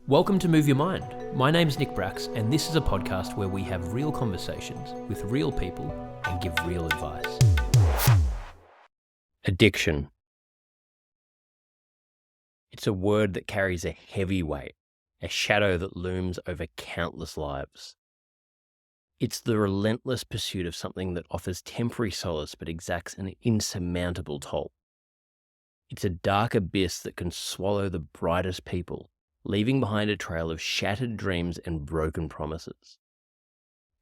Welcome to Move Your Mind. My name's Nick Bracks, and this is a podcast where we have real conversations with real people and give real advice. Addiction. It's a word that carries a heavy weight, a shadow that looms over countless lives. It's the relentless pursuit of something that offers temporary solace but exacts an insurmountable toll. It's a dark abyss that can swallow the brightest people, leaving behind a trail of shattered dreams and broken promises.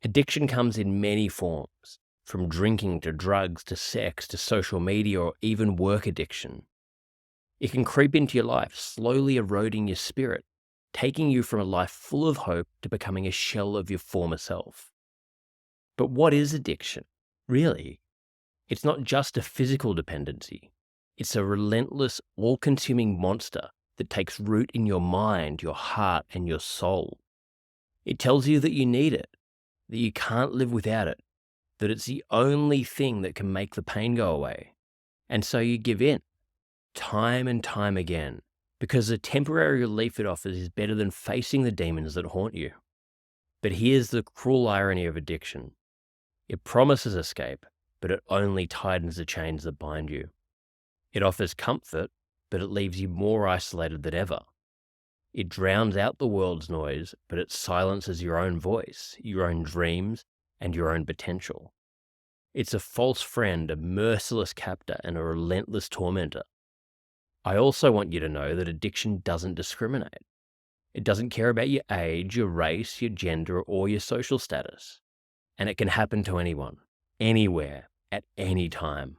Addiction comes in many forms, from drinking to drugs to sex to social media or even work addiction. It can creep into your life, slowly eroding your spirit, taking you from a life full of hope to becoming a shell of your former self. But what is addiction, really? It's not just a physical dependency. It's a relentless, all-consuming monster that takes root in your mind, your heart, and your soul. It tells you that you need it, that you can't live without it, that it's the only thing that can make the pain go away. And so you give in, time and time again, because the temporary relief it offers is better than facing the demons that haunt you. But here's the cruel irony of addiction. It promises escape, but it only tightens the chains that bind you. It offers comfort, but it leaves you more isolated than ever. It drowns out the world's noise, but it silences your own voice, your own dreams, and your own potential. It's a false friend, a merciless captor, and a relentless tormentor. I also want you to know that addiction doesn't discriminate. It doesn't care about your age, your race, your gender, or your social status. And it can happen to anyone, anywhere, at any time.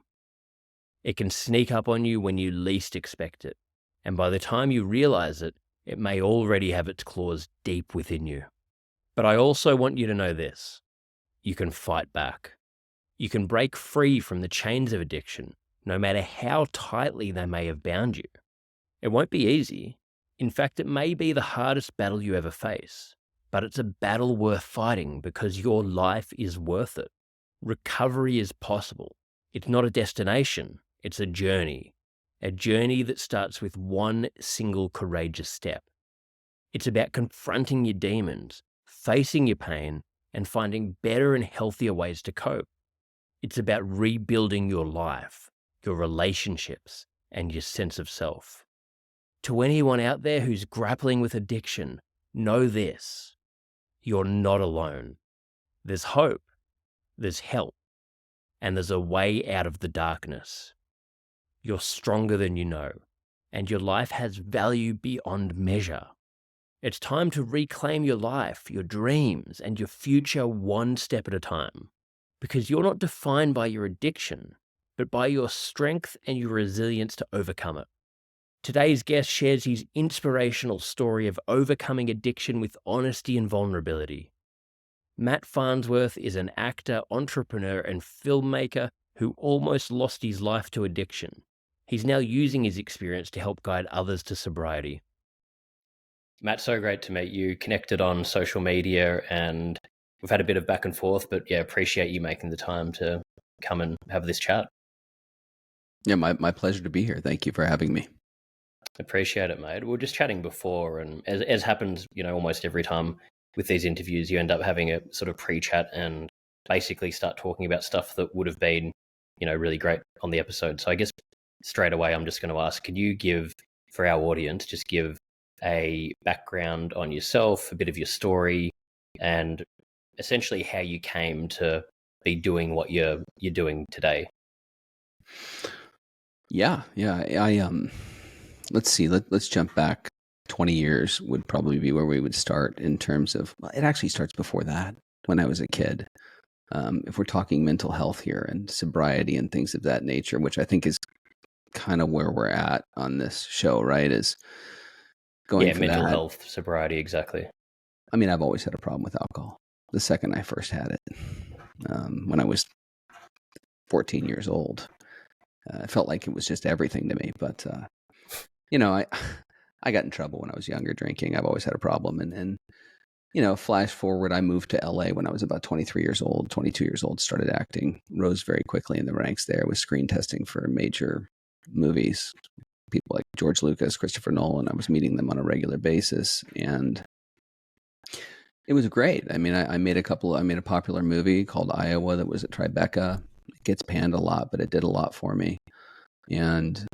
It can sneak up on you when you least expect it, and by the time you realize it, it may already have its claws deep within you. But I also want you to know this. You can fight back. You can break free from the chains of addiction, no matter how tightly they may have bound you. It won't be easy. In fact, it may be the hardest battle you ever face, but it's a battle worth fighting because your life is worth it. Recovery is possible. It's not a destination, it's a journey that starts with one single courageous step. It's about confronting your demons, facing your pain, and finding better and healthier ways to cope. It's about rebuilding your life, your relationships, and your sense of self. To anyone out there who's grappling with addiction, know this. You're not alone. There's hope, there's help, and there's a way out of the darkness. You're stronger than you know, and your life has value beyond measure. It's time to reclaim your life, your dreams, and your future one step at a time, because you're not defined by your addiction, but by your strength and your resilience to overcome it. Today's guest shares his inspirational story of overcoming addiction with honesty and vulnerability. Matt Farnsworth is an actor, entrepreneur, and filmmaker who almost lost his life to addiction. He's now using his experience to help guide others to sobriety. Matt, so great to meet you. Connected on social media, and we've had a bit of back and forth, but yeah, appreciate you making the time to come and have this chat. Yeah, my pleasure to be here. Thank you for having me. Appreciate it, mate. We were just chatting before, and as happens, almost every time with these interviews, you end up having a sort of pre-chat and basically start talking about stuff that would have been, really great on the episode. So I guess straight away, I'm just going to ask, could you give, for our audience, just give a background on yourself, a bit of your story, and essentially how you came to be doing what you're doing today? Yeah. Let's see. Let's jump back 20 years would probably be where we would start in terms of, well, it actually starts before that, when I was a kid. If we're talking mental health here and sobriety and things of that nature, which I think is kind of where we're at on this show, right? Is going for mental that. health, sobriety, exactly. I mean, I've always had a problem with alcohol. The second I first had it, when I was 14 years old, I felt like it was just everything to me. But, I got in trouble when I was younger drinking. I've always had a problem. And flash forward, I moved to LA when I was about 23 years old, 22 years old, started acting, rose very quickly in the ranks there, was screen testing for major movies, people like George Lucas, Christopher Nolan. I was meeting them on a regular basis, and it was great. I mean, I made a popular movie called Iowa that was at Tribeca. It gets panned a lot, but it did a lot for me, and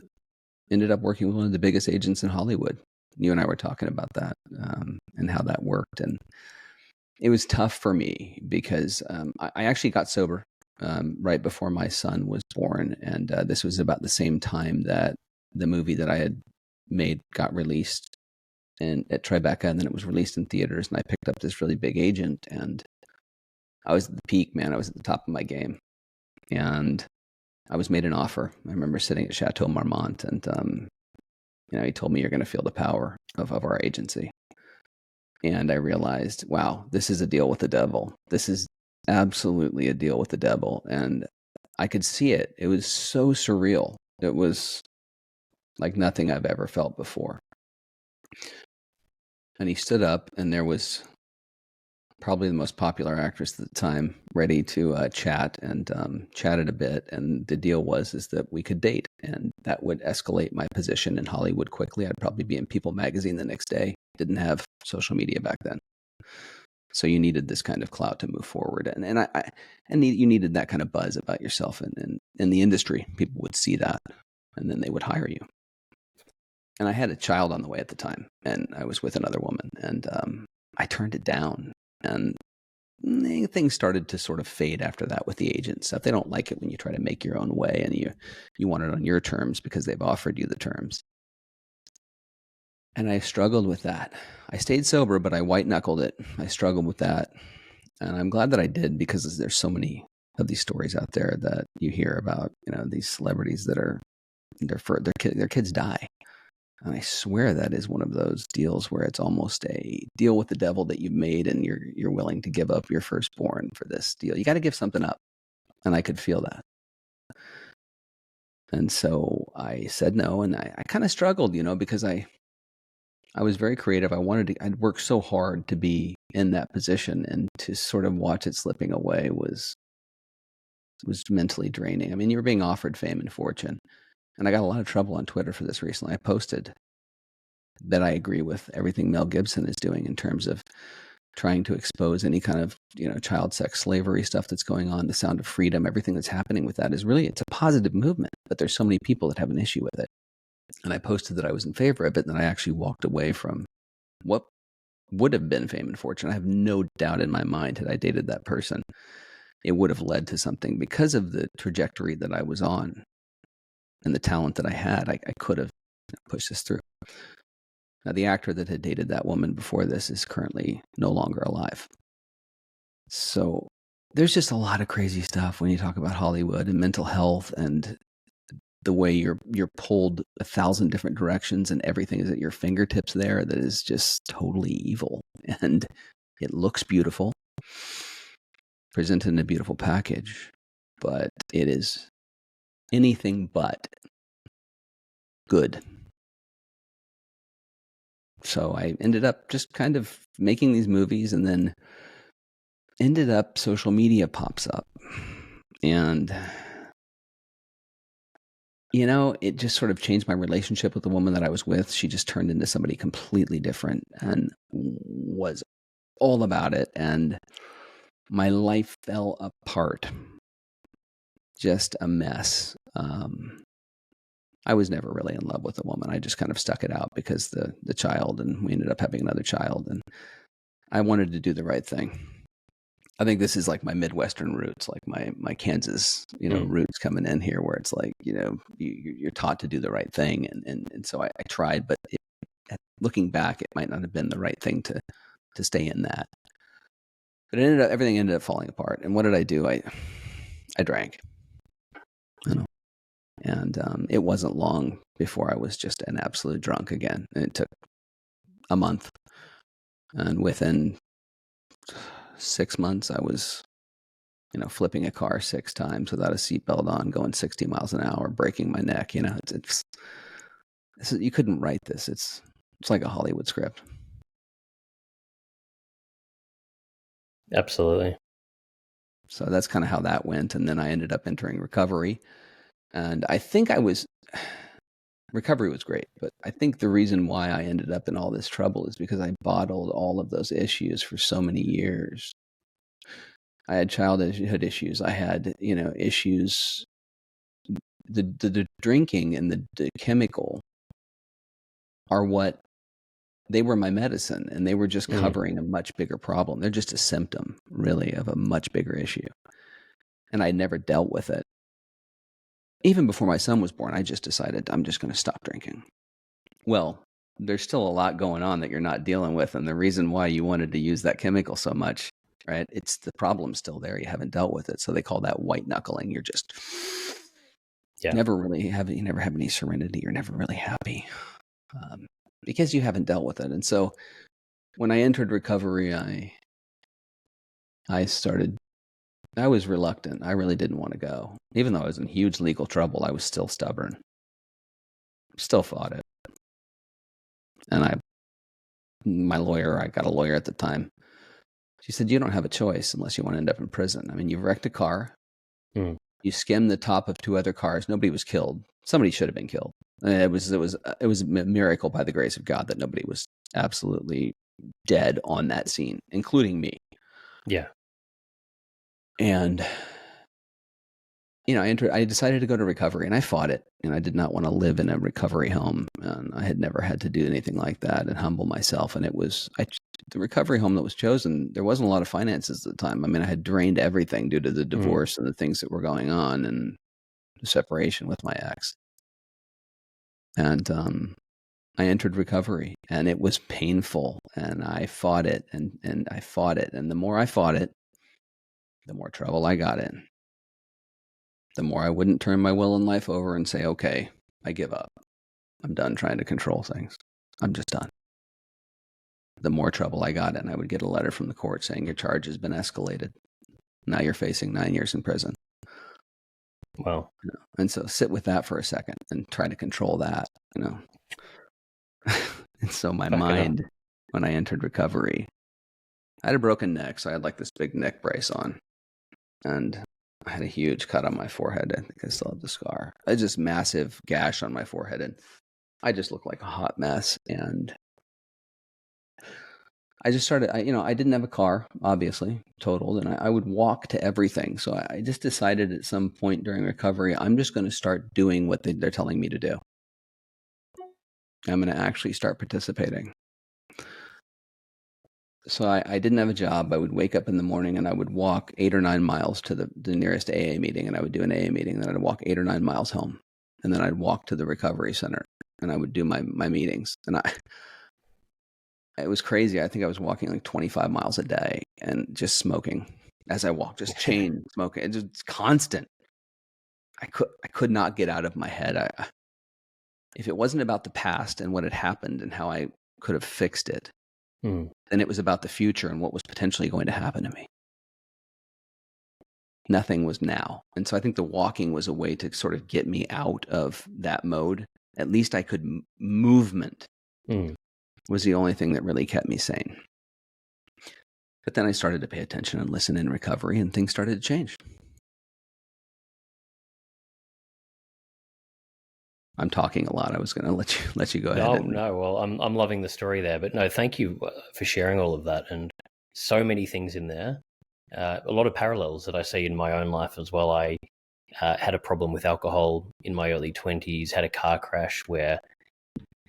ended up working with one of the biggest agents in Hollywood. You and I were talking about that, and how that worked. And it was tough for me because I actually got sober right before my son was born. And this was about the same time that the movie that I had made got released at Tribeca, and then it was released in theaters. And I picked up this really big agent, and I was at the peak, man. I was at the top of my game. And I was made an offer. I remember sitting at Chateau Marmont, and he told me, "You're going to feel the power of our agency." And I realized, wow, this is a deal with the devil. This is absolutely a deal with the devil. And I could see it. It was so surreal. It was like nothing I've ever felt before. And he stood up, and there was probably the most popular actress at the time ready to chat, and chatted a bit. And the deal is that we could date, and that would escalate my position in Hollywood quickly. I'd probably be in People magazine the next day. Didn't have social media back then, so you needed this kind of clout to move forward, and you needed that kind of buzz about yourself, and in the industry, people would see that, and then they would hire you. And I had a child on the way at the time, and I was with another woman, and I turned it down. And things started to sort of fade after that with the agent stuff. They don't like it when you try to make your own way, and you want it on your terms because they've offered you the terms. And I struggled with that. I stayed sober, but I white knuckled it. I struggled with that. And I'm glad that I did, because there's so many of these stories out there that you hear about, these celebrities that are, their kids die. And I swear that is one of those deals where it's almost a deal with the devil that you've made, and you're willing to give up your firstborn for this deal. You got to give something up. And I could feel that. And so I said no, and I kind of struggled, because I was very creative. I'd worked so hard to be in that position, and to sort of watch it slipping away was mentally draining. I mean, you were being offered fame and fortune. And I got a lot of trouble on Twitter for this recently. I posted that I agree with everything Mel Gibson is doing in terms of trying to expose any kind of, child sex slavery stuff that's going on, the Sound of Freedom, everything that's happening with that it's a positive movement, but there's so many people that have an issue with it. And I posted that I was in favor of it, and then I actually walked away from what would have been fame and fortune. I have no doubt in my mind, had I dated that person, it would have led to something, because of the trajectory that I was on and the talent that I had. I could have pushed this through. Now, the actor that had dated that woman before this is currently no longer alive. So there's just a lot of crazy stuff when you talk about Hollywood and mental health, and the way you're pulled 1,000 different directions, and everything is at your fingertips there, that is just totally evil. And it looks beautiful, presented in a beautiful package, but it is anything but good. So I ended up just kind of making these movies, and then ended up, social media pops up, and it just sort of changed my relationship with the woman that I was with. She just turned into somebody completely different, and was all about it, and my life fell apart. Just a mess. I was never really in love with a woman. I just kind of stuck it out because the child, and we ended up having another child, and I wanted to do the right thing. I think this is like my Midwestern roots, like my Kansas, roots coming in here, where it's like, you're taught to do the right thing. And so I tried, but looking back, it might not have been the right thing to stay in that. But everything ended up falling apart. And what did I do? I drank. And it wasn't long before I was just an absolute drunk again. And it took a month. And within 6 months, I was, flipping a car 6 times without a seatbelt on, going 60 miles an hour, breaking my neck. It's you couldn't write this. It's like a Hollywood script. Absolutely. So that's kind of how that went. And then I ended up entering recovery. And I think I was recovery was great, but I think the reason why I ended up in all this trouble is because I bottled all of those issues for so many years. I had childhood issues. I had, issues. The drinking and the chemical are what they were my medicine, and they were just covering a much bigger problem. They're just a symptom, really, of a much bigger issue. And I never dealt with it. Even before my son was born, I just decided I'm just going to stop drinking. Well, there's still a lot going on that you're not dealing with. And the reason why you wanted to use that chemical so much, right? It's the problem's still there. You haven't dealt with it. So they call that white knuckling. You're just you never have any serenity. You're never really happy because you haven't dealt with it. And so when I entered recovery, I was reluctant. I really didn't want to go. Even though I was in huge legal trouble, I was still stubborn. Still fought it. And I got a lawyer at the time. She said, you don't have a choice unless you want to end up in prison. I mean, you've wrecked a car. You skimmed the top of 2 other cars. Nobody was killed. Somebody should have been killed. It was a miracle by the grace of God that nobody was absolutely dead on that scene, including me. Yeah. And I decided to go to recovery, and I fought it. And I did not want to live in a recovery home, and I had never had to do anything like that and humble myself. And the recovery home that was chosen, there wasn't a lot of finances at the time. I mean, I had drained everything due to the divorce and the things that were going on and the separation with my ex. And I entered recovery, and it was painful, and I fought it, and I fought it. And the more I fought it, the more trouble I got in. The more I wouldn't turn my will in life over and say, okay, I give up. I'm done trying to control things. I'm just done. The more trouble I got in, I would get a letter from the court saying your charge has been escalated. Now you're facing 9 years in prison. Wow. And so sit with that for a second and try to control that, And so my mind, when I entered recovery, I had a broken neck. So I had like this big neck brace on. And I had a huge cut on my forehead. I think I still have the scar. I had this massive gash on my forehead, and I just looked like a hot mess. And I just started, I didn't have a car, obviously, totaled, and I would walk to everything. So I just decided at some point during recovery, I'm just going to start doing what they're telling me to do. I'm going to actually start participating. So I didn't have a job. I would wake up in the morning and I would walk 8 or 9 miles to the nearest AA meeting, and I would do an AA meeting. Then I'd walk 8 or 9 miles home, and then I'd walk to the recovery center, and I would do my meetings. And it was crazy. I think I was walking like 25 miles a day and just smoking as I walked, just chain smoking. It's just constant. I could not get out of my head. If it wasn't about the past and what had happened and how I could have fixed it, then it was about the future and what was potentially going to happen to me. Nothing was now. And so I think the walking was a way to sort of get me out of that mode. At least I could movement was the only thing that really kept me sane. But then I started to pay attention and listen in recovery, and things started to change. I'm talking a lot. I was going to let you go ahead. No. Well, I'm loving the story there, but no, thank you for sharing all of that, and so many things in there. A lot of parallels that I see in my own life as well. I had a problem with alcohol in my early 20s. Had a car crash where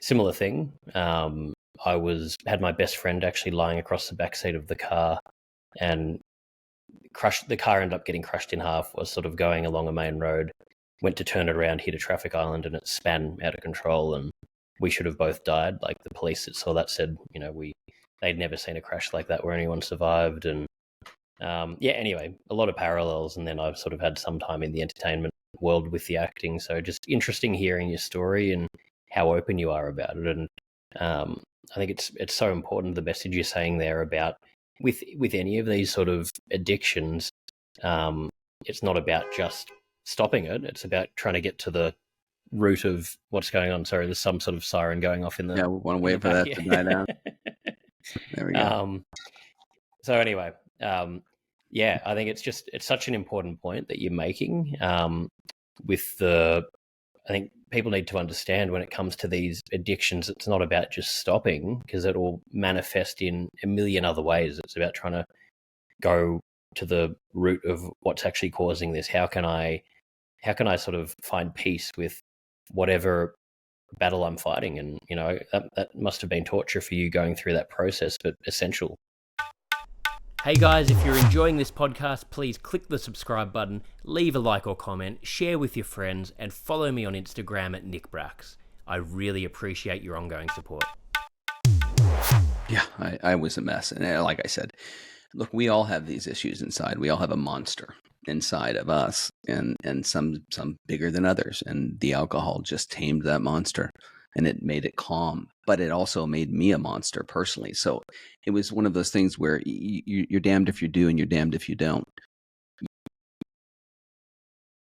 similar thing. I had my best friend actually lying across the backseat of the car, and the car ended up getting crushed in half. Was sort of going along a main road. Went to turn it around, hit a traffic island, and it span out of control, and we should have both died. Like the police that saw that said, they'd never seen a crash like that where anyone survived. And anyway, a lot of parallels. And then I've sort of had some time in the entertainment world with the acting. So just interesting hearing your story and how open you are about it. And I think it's so important, the message you're saying there about with any of these sort of addictions, it's not about just stopping it. It's about trying to get to the root of what's going on. Sorry, there's some sort of siren going off in the... Yeah, we want to wait for that to die down. There we go. So anyway, I think it's such an important point that you're making with I think people need to understand when it comes to these addictions, it's not about just stopping, because it will manifest in a million other ways. It's about trying to go to the root of what's actually causing this. How can I sort of find peace with whatever battle I'm fighting? And, that must have been torture for you going through that process, but essential. Hey guys, if you're enjoying this podcast, please click the subscribe button, leave a like or comment, share with your friends, and follow me on Instagram at Nick Bracks. I really appreciate your ongoing support. Yeah, I was a mess. And like I said, look, we all have these issues inside. We all have a monster inside of us, and some bigger than others. And the alcohol just tamed that monster, and it made it calm. But it also made me a monster personally. So it was one of those things where you're damned if you do and you're damned if you don't.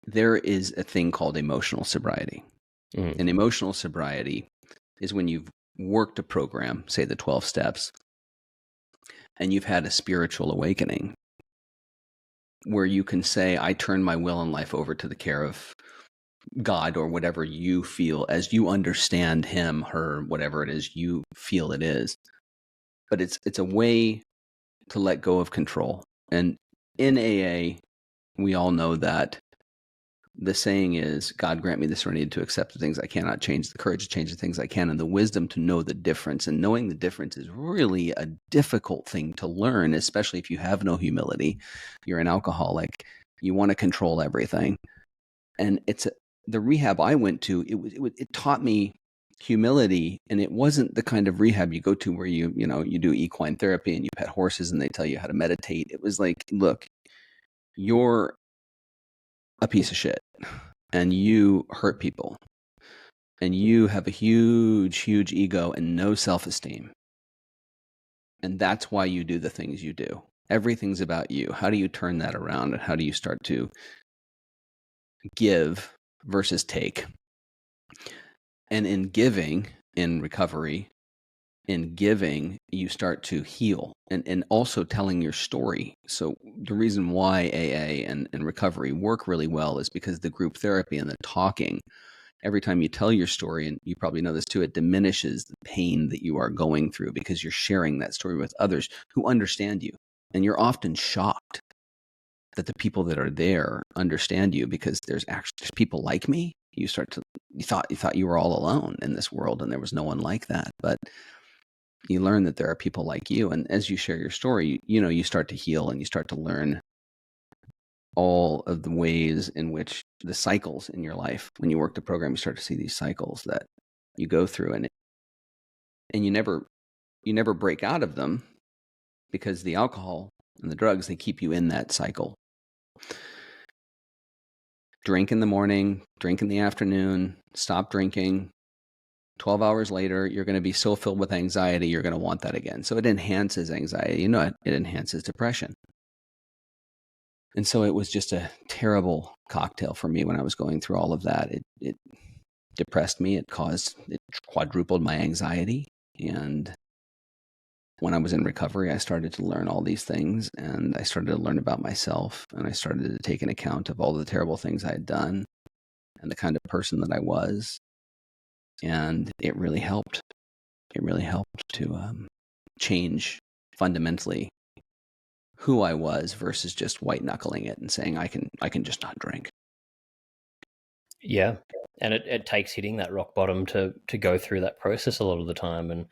There is a thing called emotional sobriety. And emotional sobriety is when you've worked a program, say the 12 steps, and you've had a spiritual awakening where you can say, I turn my will and life over to the care of God, or whatever you feel as you understand him, her, whatever it is you feel it is. But it's a way to let go of control. And in AA, we all know that the saying is, God grant me the serenity to accept the things I cannot change, the courage to change the things I can, and the wisdom to know the difference. And knowing the difference is really a difficult thing to learn, especially if you have no humility. You're an alcoholic. You want to control everything. And the rehab I went to, it taught me humility. And it wasn't the kind of rehab you go to where you do equine therapy and you pet horses and they tell you how to meditate. It was like, look, you're a piece of shit and you hurt people and you have a huge, huge ego and no self-esteem. And that's why you do the things you do. Everything's about you. How do you turn that around, and how do you start to give versus take? And in giving, in recovery, in giving, you start to heal, and also telling your story. So the reason why AA and recovery work really well is because the group therapy and the talking, every time you tell your story, and you probably know this too, it diminishes the pain that you are going through because you're sharing that story with others who understand you. And you're often shocked that the people that are there understand you, because there's people like me. You thought you were all alone in this world and there was no one like that. But you learn that there are people like you. And as you share your story, you start to heal, and you start to learn all of the ways in which the cycles in your life, when you work the program, you start to see these cycles that you go through, and you never break out of them, because the alcohol and the drugs, they keep you in that cycle. Drink in the morning, drink in the afternoon, stop drinking. 12 hours later, you're going to be so filled with anxiety, you're going to want that again. So it enhances anxiety. It enhances depression. And so it was just a terrible cocktail for me when I was going through all of that. It depressed me. It quadrupled my anxiety. And when I was in recovery, I started to learn all these things, and I started to learn about myself, and I started to take an account of all the terrible things I had done and the kind of person that I was. And it really helped. It really helped to change fundamentally who I was, versus just white knuckling it and saying I can just not drink. Yeah, and it takes hitting that rock bottom to go through that process a lot of the time,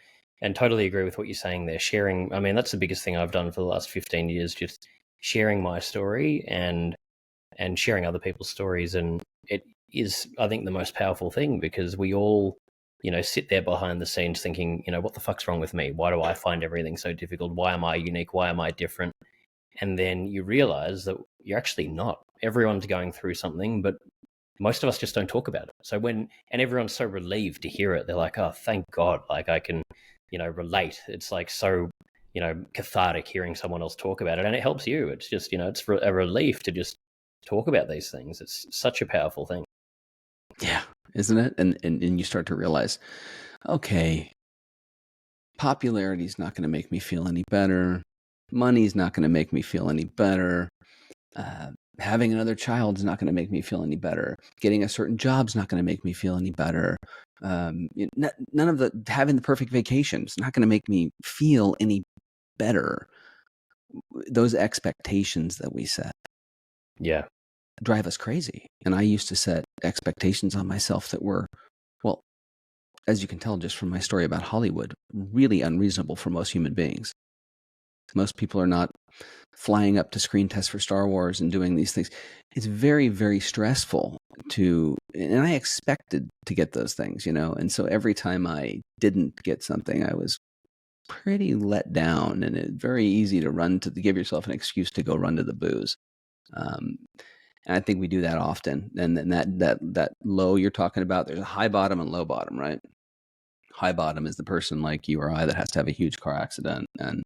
and totally agree with what you're saying there. Sharing, I mean, that's the biggest thing I've done for the last 15 years, just sharing my story and sharing other people's stories. And it is, I think, the most powerful thing, because we all, sit there behind the scenes thinking, what the fuck's wrong with me? Why do I find everything so difficult? Why am I unique? Why am I different? And then you realize that you're actually not. Everyone's going through something, but most of us just don't talk about it. So and everyone's so relieved to hear it. They're like, oh, thank God. Like, I can, relate. It's like so, cathartic hearing someone else talk about it. And it helps you. It's just, it's a relief to just talk about these things. It's such a powerful thing. Yeah, isn't it? And you start to realize, okay, popularity is not going to make me feel any better. Money's not going to make me feel any better. having another child is not going to make me feel any better. Getting a certain job is not going to make me feel any better. None of the having the perfect vacation is not going to make me feel any better. Those expectations that we set Yeah. drive us crazy. And I used to set expectations on myself that were, well, as you can tell just from my story about Hollywood, really unreasonable for most human beings. Most people are not flying up to screen test for Star Wars and doing these things. It's very, very stressful and I expected to get those things, and so every time I didn't get something, I was pretty let down, and it's very easy to give yourself an excuse to go run to the booze. And I think we do that often. And then that low you're talking about, there's a high bottom and low bottom, right? High bottom is the person like you or I that has to have a huge car accident, and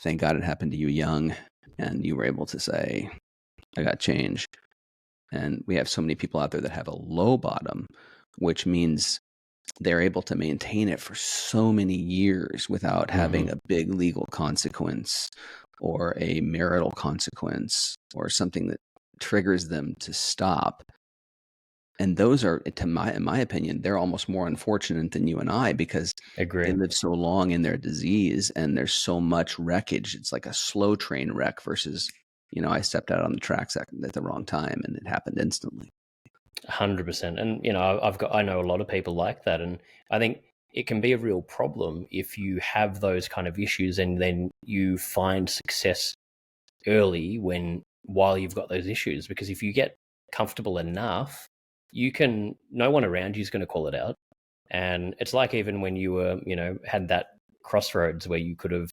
thank God it happened to you young, and you were able to say, I got change. And we have so many people out there that have a low bottom, which means they're able to maintain it for so many years without having a big legal consequence or a marital consequence or something that triggers them to stop. And those are, in my opinion, they're almost more unfortunate than you and I, because Agree. they live so long in their disease and there's so much wreckage. It's like a slow train wreck versus, I stepped out on the tracks at the wrong time and it happened instantly. 100%. And I know a lot of people like that, and I think it can be a real problem if you have those kind of issues and then you find success early while you've got those issues, because if you get comfortable enough, no one around you is going to call it out. And it's like even when you were, had that crossroads where you could have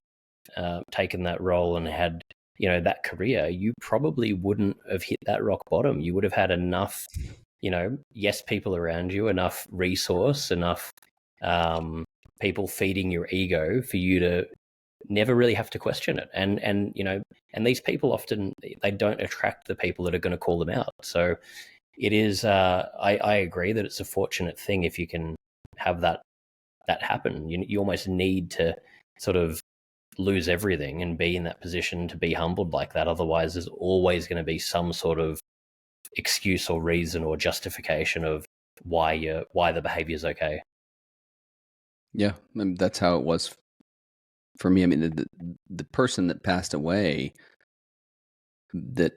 taken that role and had, that career, you probably wouldn't have hit that rock bottom. You would have had enough, yes people around you, enough resource, enough people feeding your ego for you to never really have to question it. And these people often, they don't attract the people that are going to call them out. So it is, I agree that it's a fortunate thing if you can have that happen. You almost need to sort of lose everything and be in that position to be humbled like that. Otherwise, there's always going to be some sort of excuse or reason or justification of why the behavior is okay. Yeah, that's how it was for me. I mean, the person that passed away that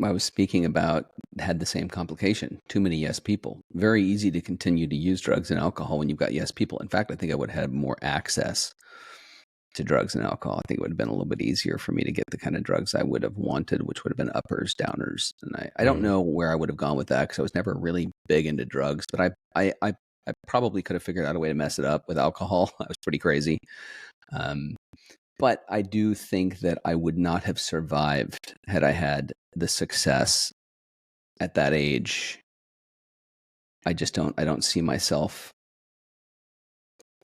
I was speaking about had the same complication. Too many yes people. Very easy to continue to use drugs and alcohol when you've got yes people. In fact, I think I would have had more access to drugs and alcohol. I think it would have been a little bit easier for me to get the kind of drugs I would have wanted, which would have been uppers, downers. And I don't know where I would have gone with that, because I was never really big into drugs, but I probably could have figured out a way to mess it up with alcohol. I was pretty crazy. But I do think that I would not have survived had I had the success at that age. I don't see myself.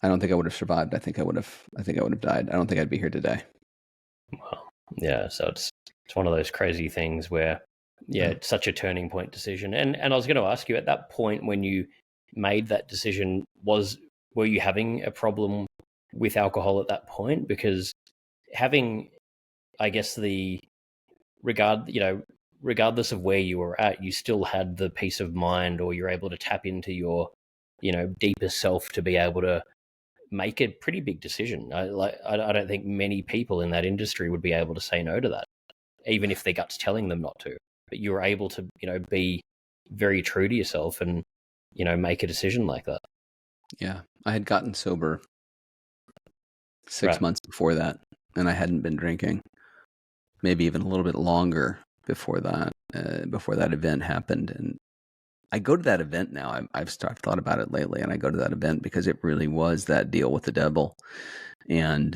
I don't think I would have survived. I think I would have died. I don't think I'd be here today. Well, yeah. So it's one of those crazy things where, it's such a turning point decision. And I was going to ask you, at that point when you made that decision, were you having a problem with alcohol at that point? Because having, I guess, regardless of where you were at, you still had the peace of mind, or you're able to tap into your, deeper self to be able to make a pretty big decision. I don't think many people in that industry would be able to say no to that, even if their gut's telling them not to. But you were able to, be very true to yourself and, make a decision like that. Yeah, I had gotten sober 6 months before that, and I hadn't been drinking. Maybe even a little bit longer before that event happened. And I go to that event now. I've thought about it lately, and I go to that event because it really was that deal with the devil. And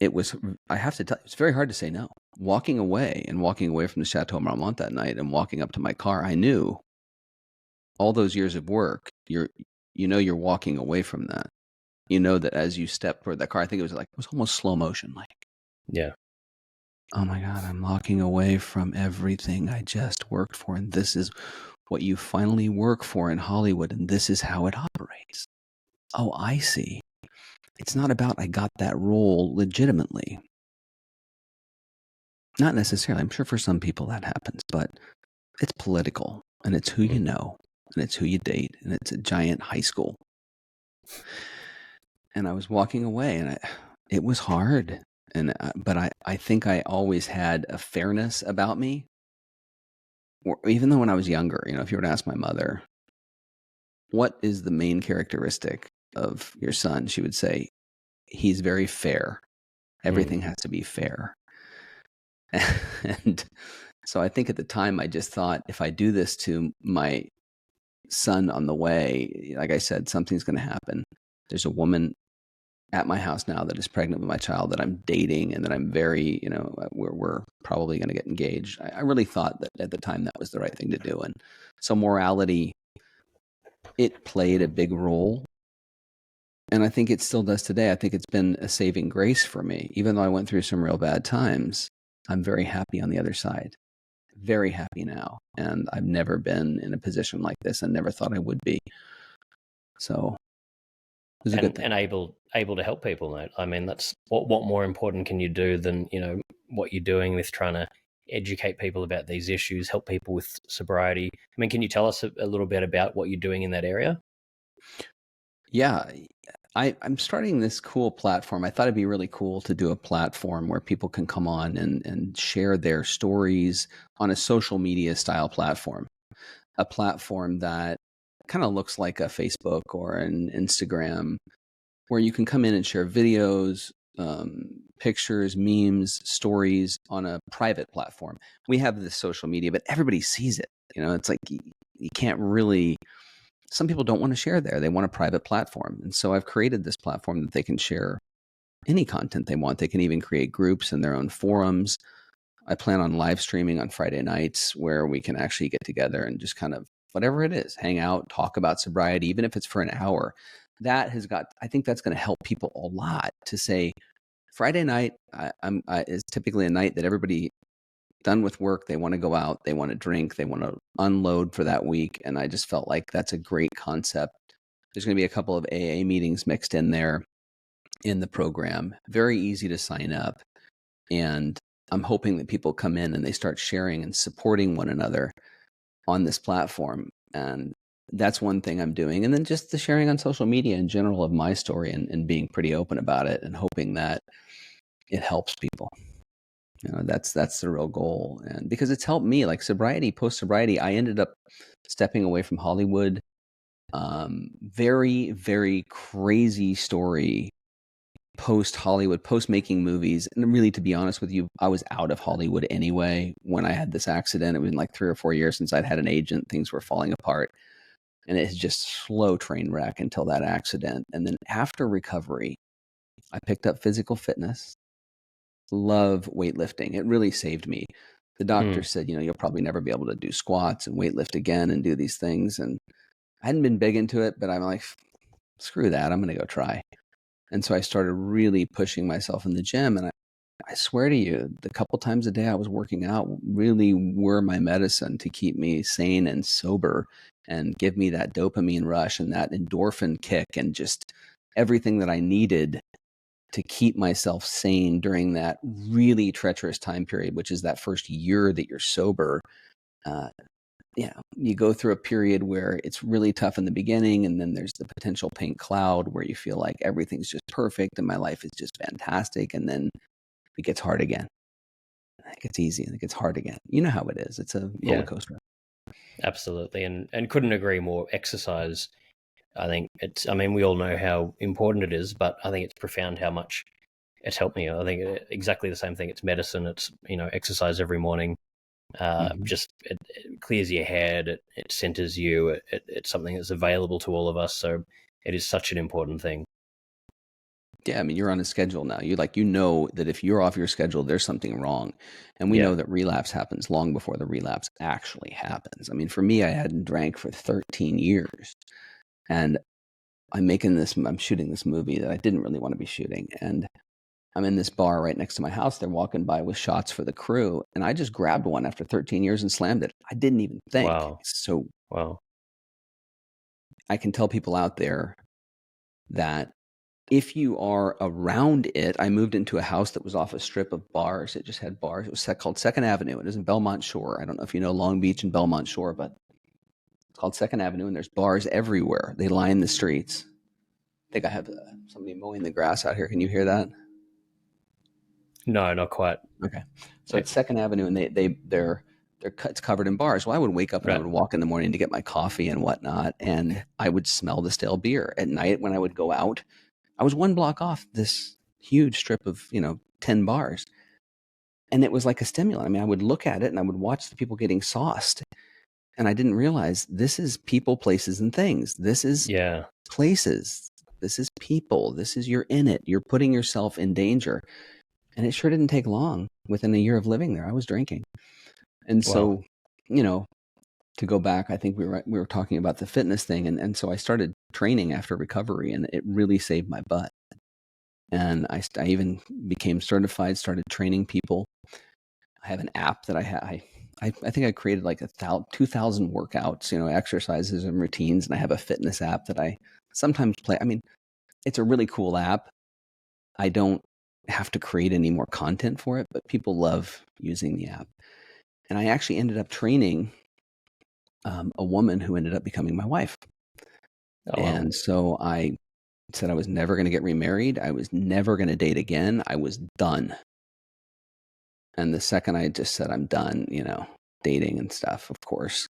it was, I have to tell you, it's very hard to say no. Walking away from the Chateau Marmont that night and walking up to my car, I knew all those years of work, you're walking away from that. You know that as you step toward that car, I think it was almost slow motion. Yeah. Oh my God, I'm walking away from everything I just worked for. And this is what you finally work for in Hollywood. And this is how it operates. Oh, I see. It's not about I got that role legitimately. Not necessarily. I'm sure for some people that happens, but it's political, and it's who you Mm. know, and it's who you date, and it's a giant high school. And I was walking away, and it was hard. And but I think I always had a fairness about me. Or even though when I was younger, if you were to ask my mother, what is the main characteristic of your son, she would say, he's very fair. Mm. Everything has to be fair. And so I think at the time I just thought, if I do this to my son on the way, like I said, something's going to happen. There's a woman at my house now that is pregnant with my child that I'm dating, and that I'm very, we're probably going to get engaged. I really thought that at the time that was the right thing to do. And so morality, it played a big role. And I think it still does today. I think it's been a saving grace for me. Even though I went through some real bad times, I'm very happy on the other side. Very happy now. And I've never been in a position like this, and never thought I would be. So it was a good thing. And able to help people, mate. I mean, that's what more important can you do than what you're doing with trying to educate people about these issues, help people with sobriety. I mean, can you tell us a little bit about what you're doing in that area? Yeah. I'm starting this cool platform. I thought it'd be really cool to do a platform where people can come on and share their stories on a social media style platform, a platform that kind of looks like a Facebook or an Instagram, where you can come in and share videos, pictures, memes, stories on a private platform. We have this social media, but everybody sees it. It's like you can't really, some people don't want to share there. They want a private platform. And so I've created this platform that they can share any content they want. They can even create groups in their own forums. I plan on live streaming on Friday nights, where we can actually get together and just kind of, whatever it is, hang out, talk about sobriety, even if it's for an hour. I think that's going to help people a lot, to say Friday night is typically a night that everybody done with work. They want to go out, they want to drink, they want to unload for that week. And I just felt like that's a great concept. There's going to be a couple of AA meetings mixed in there in the program. Very easy to sign up. And I'm hoping that people come in and they start sharing and supporting one another on this platform. And that's one thing I'm doing. And then just the sharing on social media in general of my story, and being pretty open about it, and hoping that it helps people. That's the real goal. And because it's helped me, like sobriety, post sobriety, I ended up stepping away from Hollywood. Very, very crazy story post Hollywood, post making movies. And really, to be honest with you, I was out of Hollywood anyway when I had this accident. It was like 3 or 4 years since I'd had an agent. Things were falling apart. And it's just slow train wreck until that accident. And then after recovery, I picked up physical fitness. Love weightlifting. It really saved me. The doctor Mm. said, you'll probably never be able to do squats and weightlift again and do these things. And I hadn't been big into it, but I'm like, screw that. I'm going to go try. And so I started really pushing myself in the gym. And I swear to you, the couple times a day I was working out really were my medicine to keep me sane and sober, and give me that dopamine rush and that endorphin kick, and just everything that I needed to keep myself sane during that really treacherous time period, which is that first year that you're sober. Uh, you go through a period where it's really tough in the beginning, and then there's the potential pink cloud where you feel like everything's just perfect and my life is just fantastic, and then it gets hard again. It gets easy and it gets hard again. You know how it is. It's a roller Yeah, coaster. absolutely. And couldn't agree more. Exercise, I think I mean, we all know how important it is, but I think it's profound how much it's helped me. I think exactly the same thing. It's medicine. It's, exercise every morning. Mm-hmm. Just it clears your head. It centers you. It's something that's available to all of us. So it is such an important thing. Yeah, I mean, you're on a schedule now. You know that if you're off your schedule, there's something wrong. And we Yeah. know that relapse happens long before the relapse actually happens. I mean, for me, I hadn't drank for 13 years. And I'm shooting this movie that I didn't really want to be shooting. And I'm in this bar right next to my house. They're walking by with shots for the crew. And I just grabbed one after 13 years and slammed it. I didn't even think. Wow. So Wow. I can tell people out there that if you are around it, I moved into a house that was off a strip of bars. It just had bars. It was called Second Avenue. It is in Belmont Shore. I don't know if you know Long Beach and Belmont Shore, but it's called Second Avenue, and there's bars everywhere. They line the streets. I think I have somebody mowing the grass out here. Can you hear that? No, not quite. Okay. So it's Second Avenue, and it's covered in bars. Well, I would wake up and I would walk in the morning to get my coffee and whatnot, and I would smell the stale beer. At night when I would go out, I was one block off this huge strip of, 10 bars. And it was like a stimulant. I mean, I would look at it and I would watch the people getting sauced. And I didn't realize this is people, places, and things. This is places. This is people. You're in it. You're putting yourself in danger. And it sure didn't take long. Within a year of living there, I was drinking. And so, to go back, I think we were talking about the fitness thing. And so I started training after recovery, and it really saved my butt. And I even became certified, started training people. I have an app that I think I created like 2,000 workouts, exercises and routines. And I have a fitness app that I sometimes play. I mean, it's a really cool app. I don't have to create any more content for it, but people love using the app. And I actually ended up training a woman who ended up becoming my wife. Oh, wow. And so I said I was never going to get remarried. I was never going to date again. I was done. And the second I just said I'm done, dating and stuff, of course,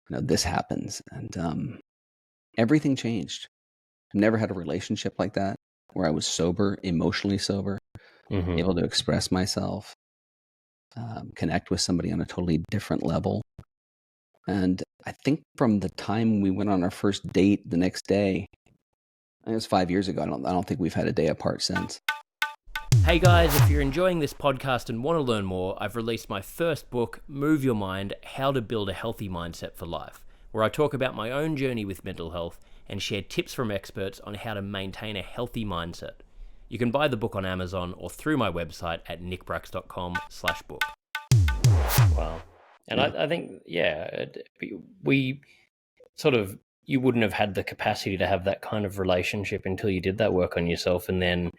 this happens. And everything changed. I've never had a relationship like that where I was sober, emotionally sober, able to express myself, connect with somebody on a totally different level. And I think from the time we went on our first date the next day, it was 5 years ago. I don't think we've had a day apart since. Hey guys, if you're enjoying this podcast and want to learn more, I've released my first book, Move Your Mind, How to Build a Healthy Mindset for Life, where I talk about my own journey with mental health and share tips from experts on how to maintain a healthy mindset. You can buy the book on Amazon or through my website at nickbracks.com/book. Wow. And yeah. I think, we sort of, you wouldn't have had the capacity to have that kind of relationship until you did that work on yourself. And then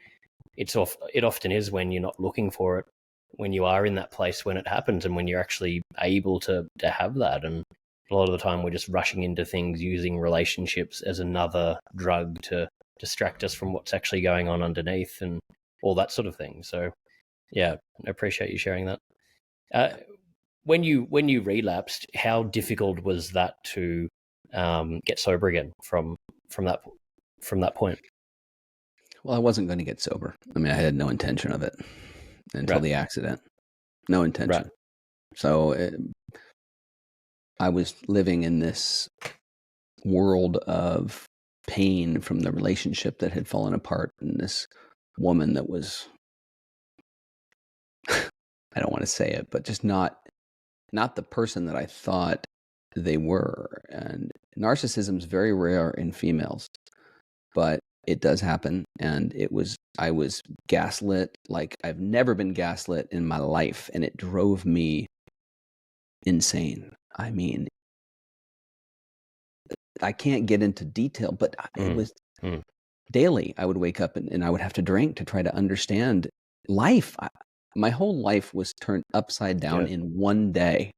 it often is when you're not looking for it, when you are in that place when it happens and when you're actually able to have that. And a lot of the time we're just rushing into things using relationships as another drug to distract us from what's actually going on underneath and all that sort of thing. So yeah, I appreciate you sharing that. When you relapsed, how difficult was that to get sober again from that point? Well, I wasn't going to get sober. I mean, I had no intention of it until the accident. No intention. Right. So I was living in this world of pain from the relationship that had fallen apart, and this woman that was, I don't want to say it, but just not the person that I thought they were. And narcissism is very rare in females, but it does happen. And I was gaslit like I've never been gaslit in my life. And it drove me insane. I mean, I can't get into detail, but it was daily. I would wake up and I would have to drink to try to understand life. My whole life was turned upside down in one day.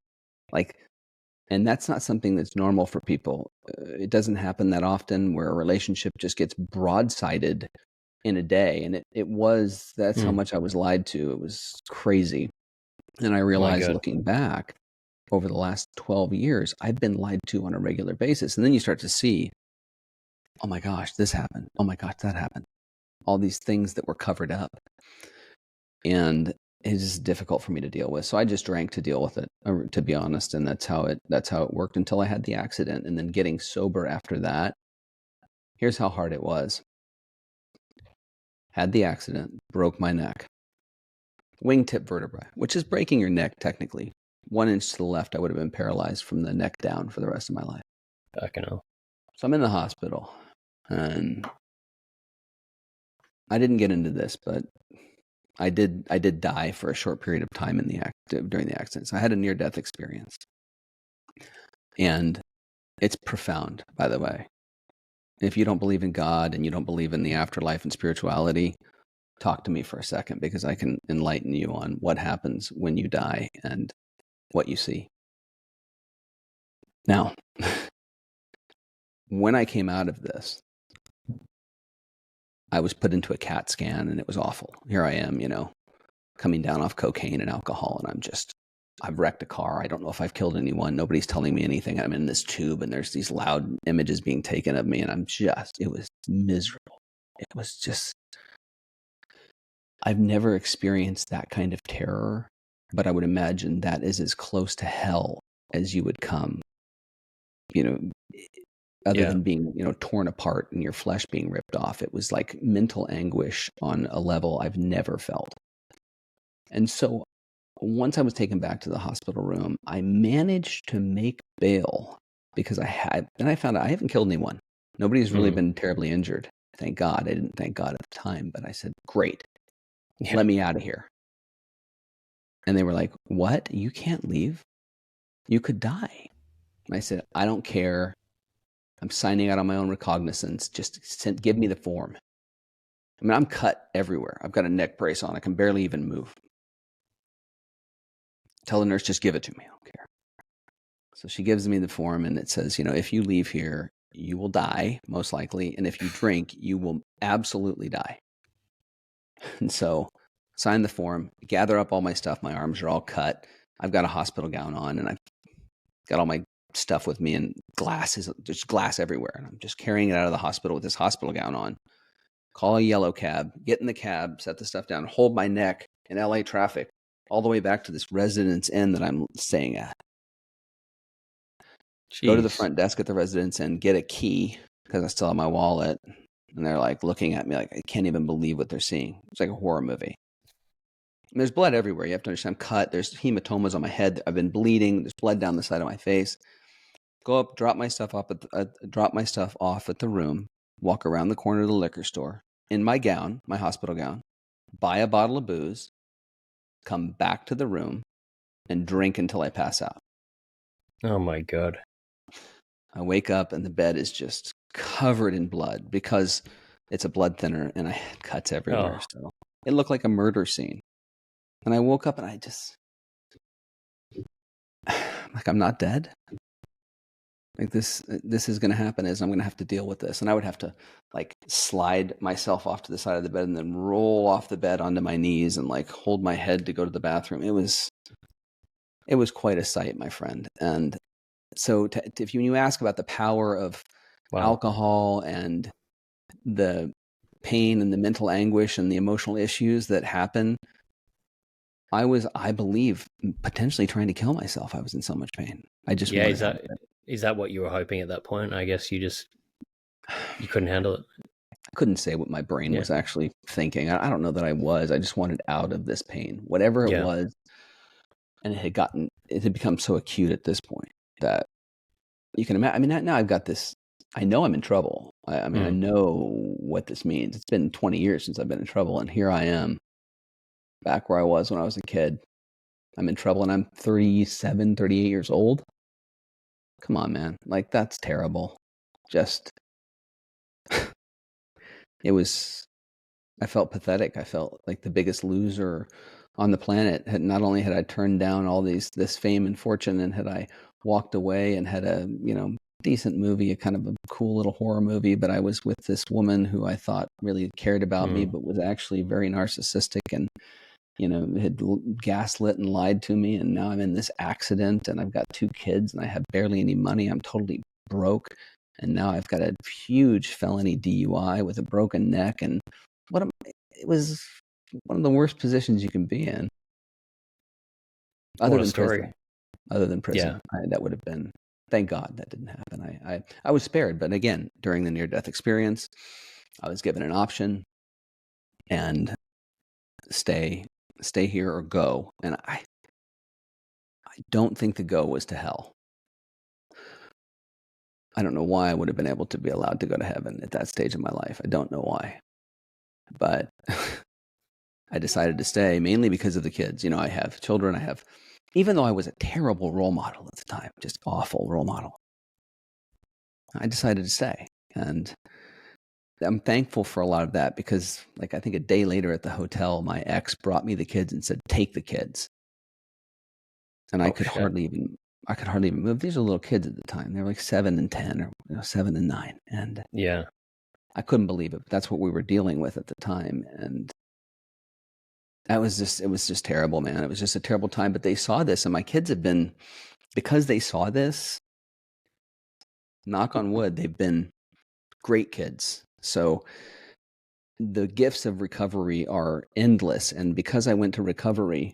And that's not something that's normal for people. It doesn't happen that often where a relationship just gets broadsided in a day. And that's how much I was lied to. It was crazy. And I realized looking back over the last 12 years, I've been lied to on a regular basis. And then you start to see, oh my gosh, this happened. Oh my gosh, that happened. All these things that were covered up. And it's just difficult for me to deal with. So I just drank to deal with it, to be honest. And that's how it worked until I had the accident. And then getting sober after that, here's how hard it was. Had the accident, broke my neck. Wingtip vertebrae, which is breaking your neck technically. 1 inch to the left, I would have been paralyzed from the neck down for the rest of my life. Fucking hell. So I'm in the hospital. And I didn't get into this, but I did die for a short period of time during the accident. So I had a near-death experience. And it's profound, by the way. if you don't believe in God and you don't believe in the afterlife and spirituality, talk to me for a second, because I can enlighten you on what happens when you die and what you see. Now, when I came out of this, I was put into a CAT scan, and it was awful. Here I am, coming down off cocaine and alcohol, and I've wrecked a car. I don't know if I've killed anyone. Nobody's telling me anything. I'm in this tube, and there's these loud images being taken of me, and it was miserable. It was just, I've never experienced that kind of terror, but I would imagine that is as close to hell as you would come, other Yeah. than being, torn apart and your flesh being ripped off. It was like mental anguish on a level I've never felt. And so once I was taken back to the hospital room, I managed to make bail because then I found out I haven't killed anyone. Nobody's really been terribly injured. Thank God. I didn't thank God at the time, but I said, great, let me out of here. And they were like, what? You can't leave? You could die. And I said, I don't care. I'm signing out on my own recognizance. Just give me the form. I mean, I'm cut everywhere. I've got a neck brace on. I can barely even move. Tell the nurse, just give it to me. I don't care. So she gives me the form, and it says, if you leave here, you will die, most likely. And if you drink, you will absolutely die. And so sign the form, gather up all my stuff. My arms are all cut. I've got a hospital gown on, and I've got all my stuff with me, and there's glass everywhere. And I'm just carrying it out of the hospital with this hospital gown on. Call a yellow cab, get in the cab, set the stuff down, hold my neck in LA traffic all the way back to this Residence Inn that I'm staying at. Jeez. Go to the front desk at the Residence Inn, get a key because I still have my wallet. And they're like looking at me like, I can't even believe what they're seeing. It's like a horror movie. And there's blood everywhere. You have to understand, I'm cut. There's hematomas on my head. I've been bleeding. There's blood down the side of my face. Go up, drop my stuff off at the room, walk around the corner of the liquor store in my gown, my hospital gown, buy a bottle of booze, come back to the room, and drink until I pass out. Oh my God. I wake up and the bed is just covered in blood because it's a blood thinner and I had cuts everywhere. So it looked like a murder scene. And I woke up and I just, like, I'm not dead. Like this is going to happen, is I'm going to have to deal with this. And I would have to like slide myself off to the side of the bed and then roll off the bed onto my knees and like hold my head to go to the bathroom. It was quite a sight, my friend. And so if you ask about the power of alcohol and the pain and the mental anguish and the emotional issues that happen, I was, I believe, potentially trying to kill myself. I was in so much pain. I just is that what you were hoping at that point? I guess you couldn't handle it. I couldn't say what my brain was actually thinking. I don't know that I was. I just wanted out of this pain, whatever it was. And it had become so acute at this point that you can imagine. I mean, now I've got this. I know I'm in trouble. I mean, I know what this means. It's been 20 years since I've been in trouble, and here I am, back where I was when I was a kid. I'm in trouble, and I'm 37, 38 years old. Come on, man. Like, that's terrible. Just, I felt pathetic. I felt like the biggest loser on the planet. Not only had I turned down all this fame and fortune, and had I walked away and had a, decent movie, a kind of a cool little horror movie, but I was with this woman who I thought really cared about me, but was actually very narcissistic and, had gaslit and lied to me. And now I'm in this accident and I've got 2 kids and I have barely any money. I'm totally broke. And now I've got a huge felony DUI with a broken neck. And it was one of the worst positions you can be in. Other than prison. Yeah. That would have been, thank God that didn't happen. I was spared, but again, during the near-death experience, I was given an option and stay here or go. And I don't think the go was to hell. I don't know why I would have been able to be allowed to go to heaven at that stage of my life. I don't know why. But I decided to stay mainly because of the kids. I have children. Even though I was a terrible role model at the time, just awful role model, I decided to stay. And I'm thankful for a lot of that because, like, I think a day later at the hotel, my ex brought me the kids and said, "Take the kids." And I Oh, could shit. hardly even move. These are little kids at the time. They were like 7 and 10, or 7 and 9. And Yeah. I couldn't believe it. But that's what we were dealing with at the time. And it was just terrible, man. It was just a terrible time. But they saw this, and my kids have been, because they saw this, knock on wood, they've been great kids. So the gifts of recovery are endless. And because I went to recovery,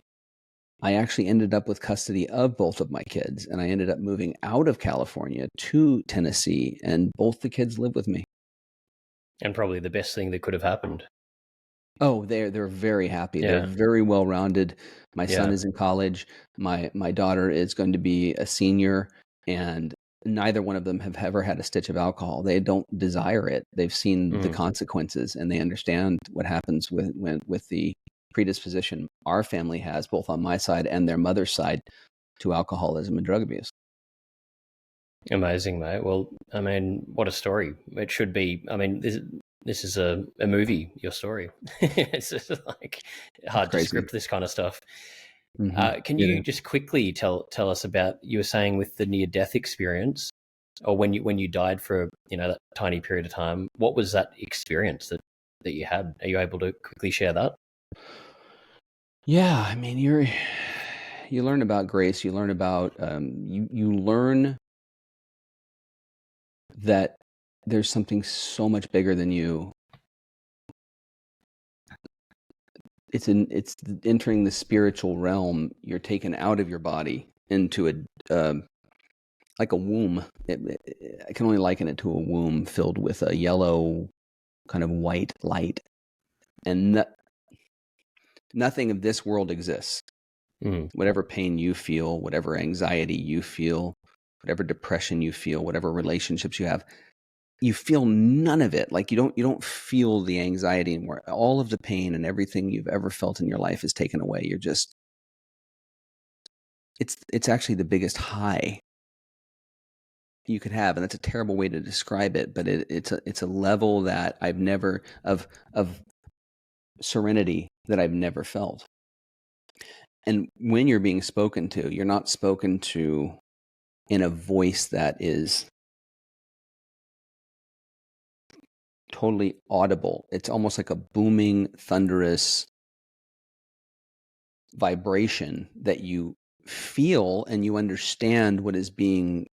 I actually ended up with custody of both of my kids, and I ended up moving out of California to Tennessee, and both the kids live with me. And probably the best thing that could have happened. Oh, they're very happy. They're Yeah. very well rounded. My son Yeah. is in college. My daughter is going to be a senior, and neither one of them have ever had a stitch of alcohol. They don't desire it. They've seen the Mm. consequences, and they understand what happens with the predisposition our family has, both on my side and their mother's side, to alcoholism and drug abuse. Amazing, mate. Well, I mean, what a story. It should be. I mean, this is a movie, your story. It's just like It's hard to crazy. script this kind of stuff. Mm-hmm. Can you just quickly tell us about, you were saying with the near death experience, or when you died for that tiny period of time? What was that experience that you had? Are you able to quickly share that? Yeah, I mean, you learn about grace. You learn about you learn that there's something so much bigger than you. It's entering the spiritual realm. You're taken out of your body into like a womb. I can only liken it to a womb filled with a yellow kind of white light, and nothing of this world exists. Mm. Whatever pain you feel, whatever anxiety you feel, whatever depression you feel, whatever relationships you have, you feel none of it. Like you don't feel the anxiety anymore. All of the pain and everything you've ever felt in your life is taken away. You're just, it's actually the biggest high you could have, and that's a terrible way to describe it, but it's a level that I've never of serenity that I've never felt. And when you're being spoken to, you're not spoken to in a voice that is totally audible. It's almost like a booming, thunderous vibration that you feel, and you understand what is being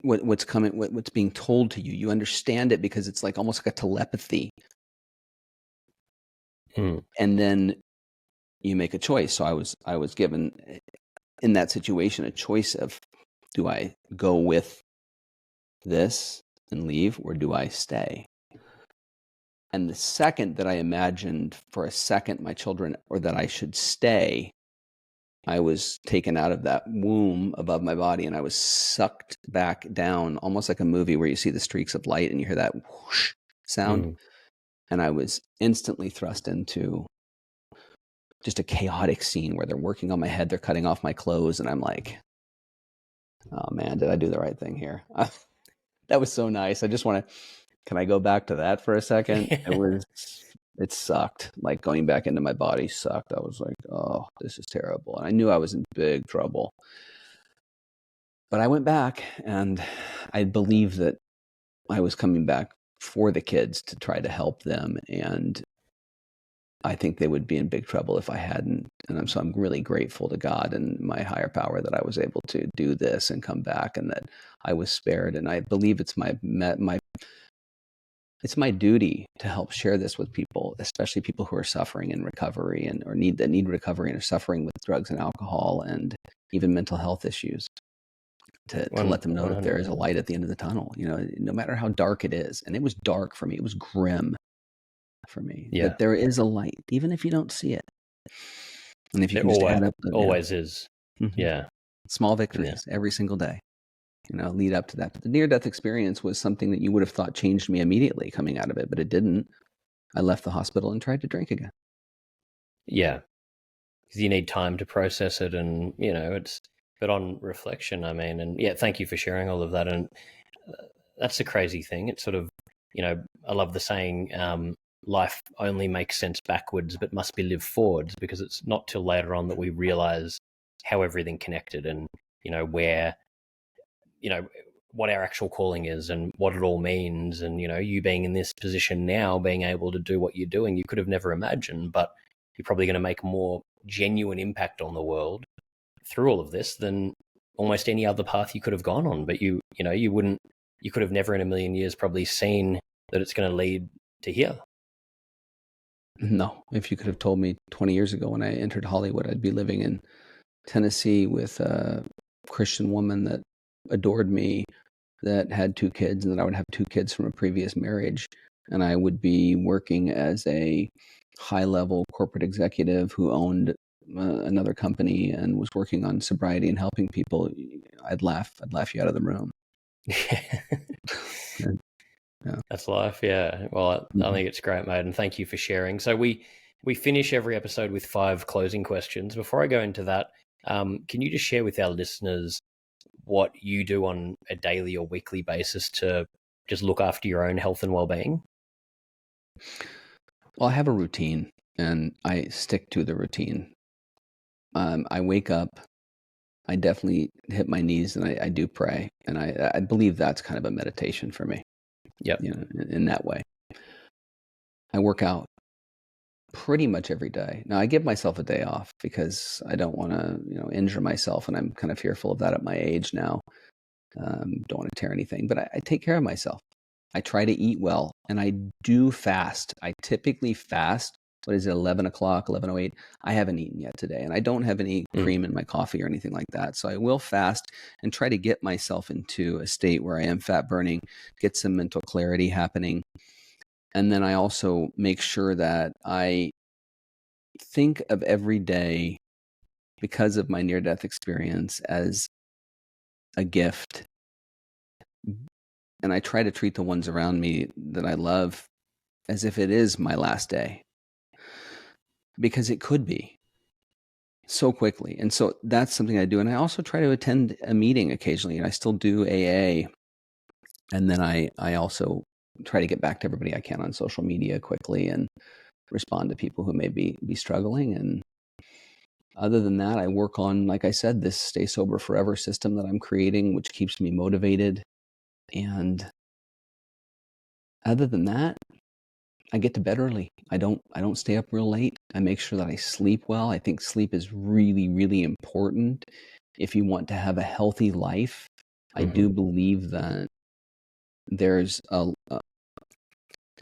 what's coming, what's being told to you. You understand it because it's like almost like a telepathy. Mm. And then you make a choice. So I was given in that situation a choice of, do I go with this and leave, or do I stay? And the second that I imagined for a second my children, or that I should stay, I was taken out of that womb above my body, and I was sucked back down, almost like a movie where you see the streaks of light and you hear that whoosh sound. Mm. And I was instantly thrust into just a chaotic scene where they're working on my head, they're cutting off my clothes, and I'm like, oh man, did I do the right thing here? That was so nice. I just want to, can I go back to that for a second? It sucked. Like, going back into my body sucked. I was like, oh, this is terrible. And I knew I was in big trouble. But I went back, and I believe that I was coming back for the kids to try to help them. And I think they would be in big trouble if I hadn't. And so I'm really grateful to God and my higher power that I was able to do this and come back, and that I was spared. And I believe it's it's my duty to help share this with people, especially people who are suffering in recovery, and or need recovery and are suffering with drugs and alcohol and even mental health issues, to let them know that there is a 100%. light at the end of the tunnel, no matter how dark it is. And it was dark for me. It was grim for me, Yeah, that there is a light, even if you don't see it. And if you it can just add up always is. Mhm. Yeah, small yeah, victories every single day, lead up to that. But the near-death experience was something that you would have thought changed me immediately coming out of it, but it didn't. I left the hospital and tried to drink again. yeah. Because you need time to process it, and it's. But on reflection, I mean, and yeah, thank you for sharing all of that. And that's the crazy thing. It's sort of, I love the saying, life only makes sense backwards, but must be lived forwards, because it's not till later on that we realize how everything connected, and, where, what our actual calling is and what it all means. And, you being in this position now, being able to do what you're doing, you could have never imagined, but you're probably going to make a more genuine impact on the world through all of this than almost any other path you could have gone on. But you could have never in a million years probably seen that it's going to lead to here. No, if you could have told me 20 years ago when I entered Hollywood, I'd be living in Tennessee with a Christian woman that adored me, that had 2 kids, and that I would have 2 kids from a previous marriage, and I would be working as a high-level corporate executive who owned another company and was working on sobriety and helping people, I'd laugh you out of the room. Yeah. That's life. Yeah. Well, I think it's great, mate. And thank you for sharing. So we finish every episode with 5 closing questions. Before I go into that, can you just share with our listeners what you do on a daily or weekly basis to just look after your own health and well-being? Well, I have a routine and I stick to the routine. I wake up, I definitely hit my knees and I do pray. And I believe that's kind of a meditation for me. Yep. In that way. I work out pretty much every day. Now I give myself a day off because I don't want to, injure myself, and I'm kind of fearful of that at my age now. Don't want to tear anything, but I take care of myself. I try to eat well, and I do fast. I typically fast. What is it, 11 o'clock, 11:08? I haven't eaten yet today, and I don't have any cream in my coffee or anything like that. So I will fast and try to get myself into a state where I am fat burning, get some mental clarity happening. And then I also make sure that I think of every day, because of my near-death experience, as a gift. And I try to treat the ones around me that I love as if it is my last day, because it could be so quickly. And so that's something I do. And I also try to attend a meeting occasionally, and I still do AA. And then I also try to get back to everybody I can on social media quickly and respond to people who may be struggling. And other than that, I work on, like I said, this Stay Sober Forever system that I'm creating, which keeps me motivated. And other than that, I get to bed early. I don't stay up real late. I make sure that I sleep well. I think sleep is really, really important if you want to have a healthy life. I do believe that there's a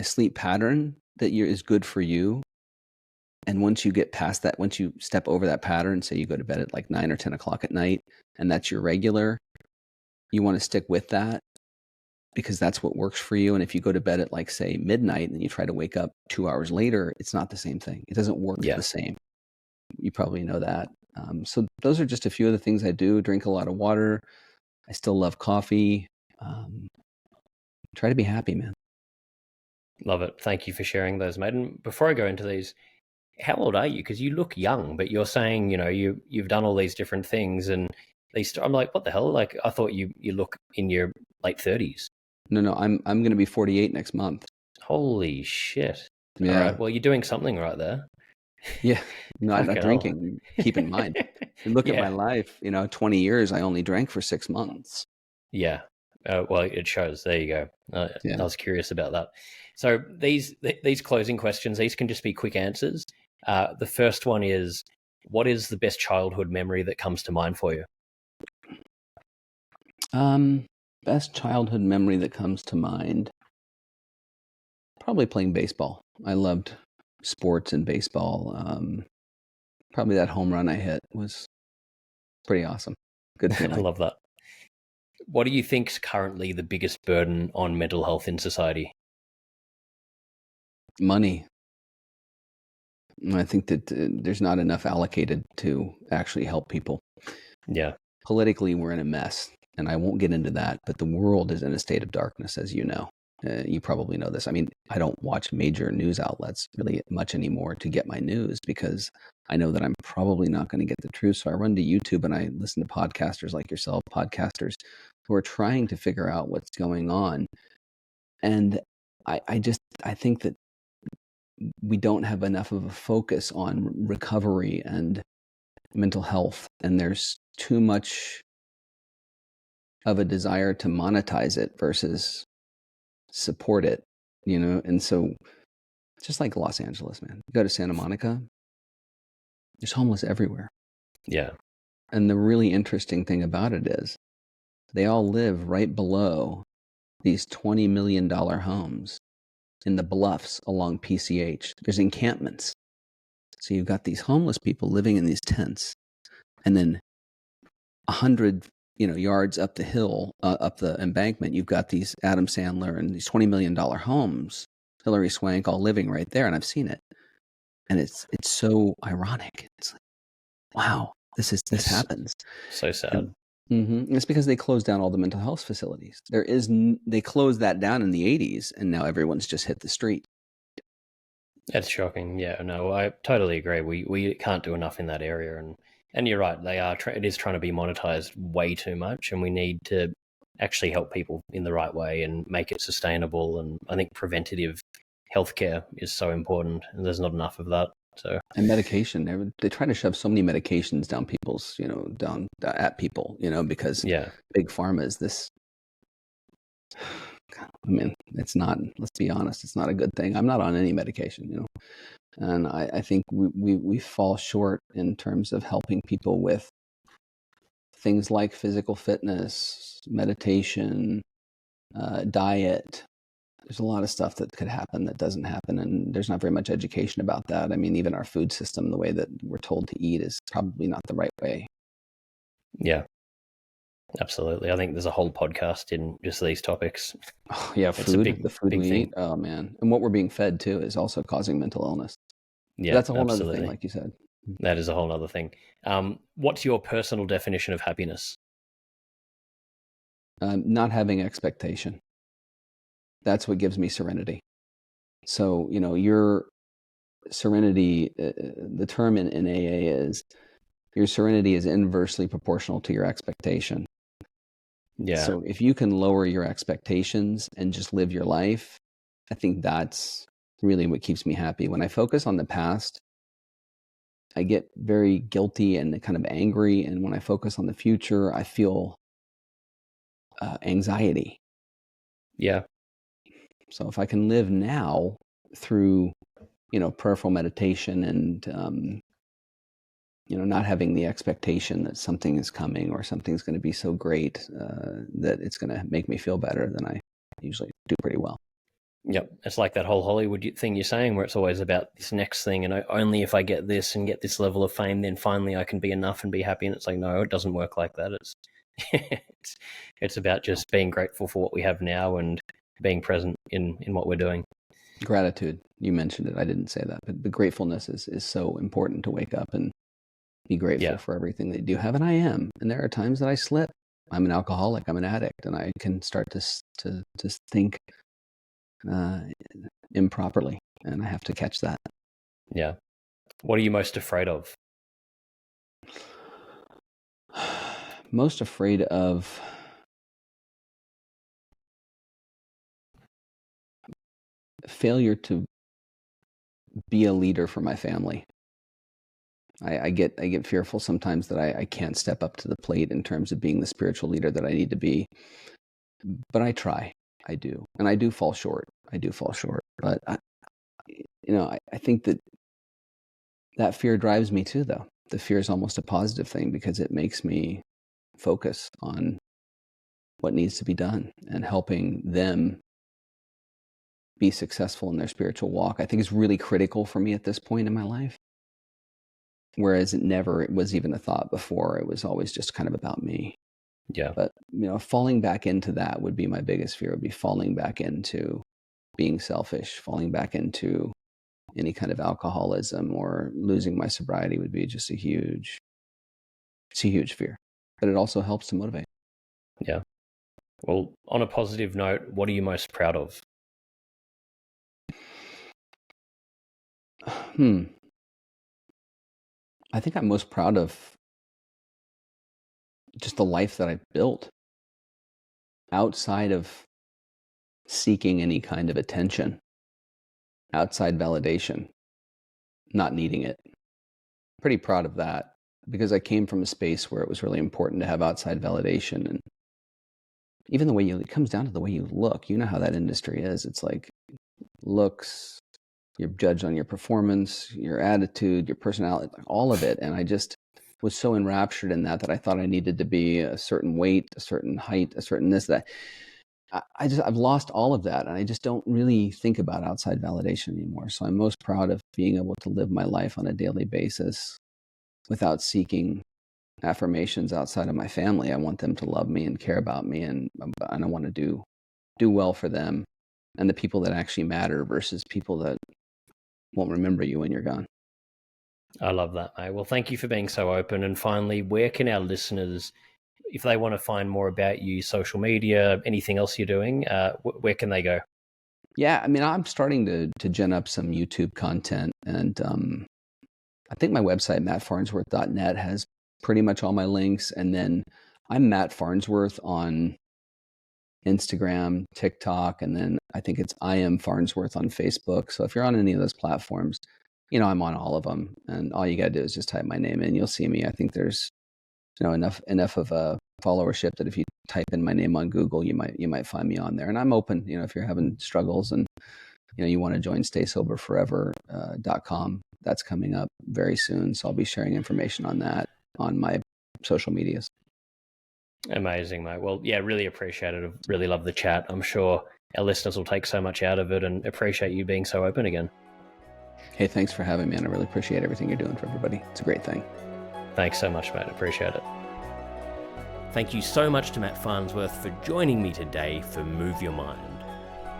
sleep pattern that is good for you. And once you get past that, once you step over that pattern, say you go to bed at like 9 or 10 o'clock at night, and that's your regular, you want to stick with that, because that's what works for you. And if you go to bed at, like, say, midnight and you try to wake up 2 hours later, it's not the same thing. It doesn't work the same. You probably know that. So those are just a few of the things I do. Drink a lot of water. I still love coffee. Try to be happy, man. Love it. Thank you for sharing those, mate. And before I go into these, how old are you? Because you look young, but you're saying, you've done all these different things, and I'm like, what the hell? Like, I thought you look in your late 30s. No, I'm going to be 48 next month. Holy shit. Yeah. All right. Well, you're doing something right there. Yeah. No, I'm not drinking. Keep in mind. Look at my life. 20 years, I only drank for 6 months. Yeah. Well, it shows. There you go. I was curious about that. So these closing questions, these can just be quick answers. The first one is, what is the best childhood memory that comes to mind for you? Best childhood memory that comes to mind, probably playing baseball. I loved sports and baseball. Probably that home run I hit was pretty awesome. Good feeling. I love that. What do you think's currently the biggest burden on mental health in society? Money. I think that there's not enough allocated to actually help people. Yeah. Politically, we're in a mess, and I won't get into that, but the world is in a state of darkness, as you know. You probably know this. I mean, I don't watch major news outlets really much anymore to get my news, because I know that I'm probably not going to get the truth. So I run to YouTube and I listen to podcasters like yourself, podcasters who are trying to figure out what's going on. And I think that we don't have enough of a focus on recovery and mental health, and there's too much of a desire to monetize it versus support it, and so just like Los Angeles, man, you go to Santa Monica, there's homeless everywhere. Yeah. And the really interesting thing about it is they all live right below these $20 million homes in the bluffs along PCH. There's encampments. So you've got these homeless people living in these tents, and then 100 yards up the hill, up the embankment, you've got these Adam Sandler and these $20 million homes, Hilary Swank, all living right there. And I've seen it. And it's so ironic. It's like, wow, this happens. So sad. It's because they closed down all the mental health facilities. They closed that down in the 80s, and now everyone's just hit the street. That's shocking. Yeah, no, I totally agree. We can't do enough in that area, and you're right. It is trying to be monetized way too much, and we need to actually help people in the right way and make it sustainable. And I think preventative healthcare is so important, and there's not enough of that. So, and medication, they try to shove so many medications down people's, down at people, because big pharma is this. I mean, it's not, let's be honest, it's not a good thing. I'm not on any medication, and I think we fall short in terms of helping people with things like physical fitness, meditation, diet. There's a lot of stuff that could happen that doesn't happen, and there's not very much education about that. I mean, even our food system, the way that we're told to eat is probably not the right way. Yeah, absolutely. I think there's a whole podcast in just these topics. Oh, yeah, food, the food we eat. Oh, man. And what we're being fed, too, is also causing mental illness. Yeah, that's a whole other thing, like you said. That is a whole other thing. What's your personal definition of happiness? Not having expectation. That's what gives me serenity. So, your serenity, the term in AA is your serenity is inversely proportional to your expectation. Yeah. So if you can lower your expectations and just live your life, I think that's really what keeps me happy. When I focus on the past, I get very guilty and kind of angry. And when I focus on the future, I feel anxiety. Yeah. So if I can live now through, prayerful meditation and, not having the expectation that something is coming or something's going to be so great that it's going to make me feel better, then I usually do pretty well. Yep. It's like that whole Hollywood thing you're saying where it's always about this next thing, and only if I get this and get this level of fame, then finally I can be enough and be happy. And it's like, no, it doesn't work like that. It's about just being grateful for what we have now and being present in what we're doing. Gratitude. You mentioned it. I didn't say that, but the gratefulness is so important to wake up and be grateful for everything that you do have. And I am. And there are times that I slip. I'm an alcoholic. I'm an addict, and I can start to think improperly, and I have to catch that. Yeah. What are you most afraid of? Most afraid of failure to be a leader for my family. I get fearful sometimes that I can't step up to the plate in terms of being the spiritual leader that I need to be. But I try. I do. And I do fall short. But, I think that fear drives me too, though. The fear is almost a positive thing because it makes me focus on what needs to be done and helping them be successful in their spiritual walk. I think is really critical for me at this point in my life. Whereas it was even a thought before. It was always just kind of about me. Yeah. But, falling back into that would be my biggest fear, would be falling back into being selfish, falling back into any kind of alcoholism or losing my sobriety would be just a huge fear. But it also helps to motivate. Yeah. Well, on a positive note, what are you most proud of? I think I'm most proud of just the life that I built. outside of seeking any kind of attention, outside validation, not needing it. Pretty proud of that because I came from a space where it was really important to have outside validation. And even it comes down to the way you look. You know how that industry is. It's like looks, you're judged on your performance, your attitude, your personality, like all of it. And I just was so enraptured in that I thought I needed to be a certain weight, a certain height, a certain this, that. I've lost all of that, and I just don't really think about outside validation anymore. So I'm most proud of being able to live my life on a daily basis without seeking affirmations outside of my family. I want them to love me and care about me, and I want to do well for them and the people that actually matter versus people that won't remember you when you're gone. I love that, mate. Well, thank you for being so open. And finally, where can our listeners, if they want to find more about you, social media, anything else you're doing, where can they go? Yeah, I mean, I'm starting to gen up some YouTube content, and I think my website, mattfarnsworth.net, has pretty much all my links. And then I'm Matt Farnsworth on Instagram, TikTok, and then I think it's I am Farnsworth on Facebook. So if you're on any of those platforms, I'm on all of them, and all you got to do is just type my name in. You'll see me. I think there's enough of a followership that if you type in my name on Google, you might find me on there. And I'm open, if you're having struggles and you want to join staysoberforever.com. That's coming up very soon. So I'll be sharing information on that on my social medias. Amazing, mate. Well, yeah, really appreciate it. I really love the chat. I'm sure our listeners will take so much out of it, and appreciate you being so open again. Hey, thanks for having me, and I really appreciate everything you're doing for everybody. It's a great thing. Thanks so much, mate. Appreciate it. Thank you so much to Matt Farnsworth for joining me today for Move Your Mind.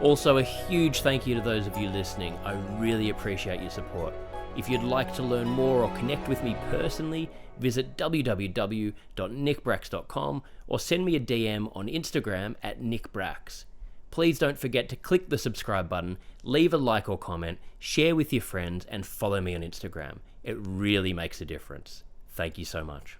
Also, a huge thank you to those of you listening. I really appreciate your support. If you'd like to learn more or connect with me personally, visit www.nickbracks.com or send me a DM on Instagram at nickbracks. Please don't forget to click the subscribe button, leave a like or comment, share with your friends, and follow me on Instagram. It really makes a difference. Thank you so much.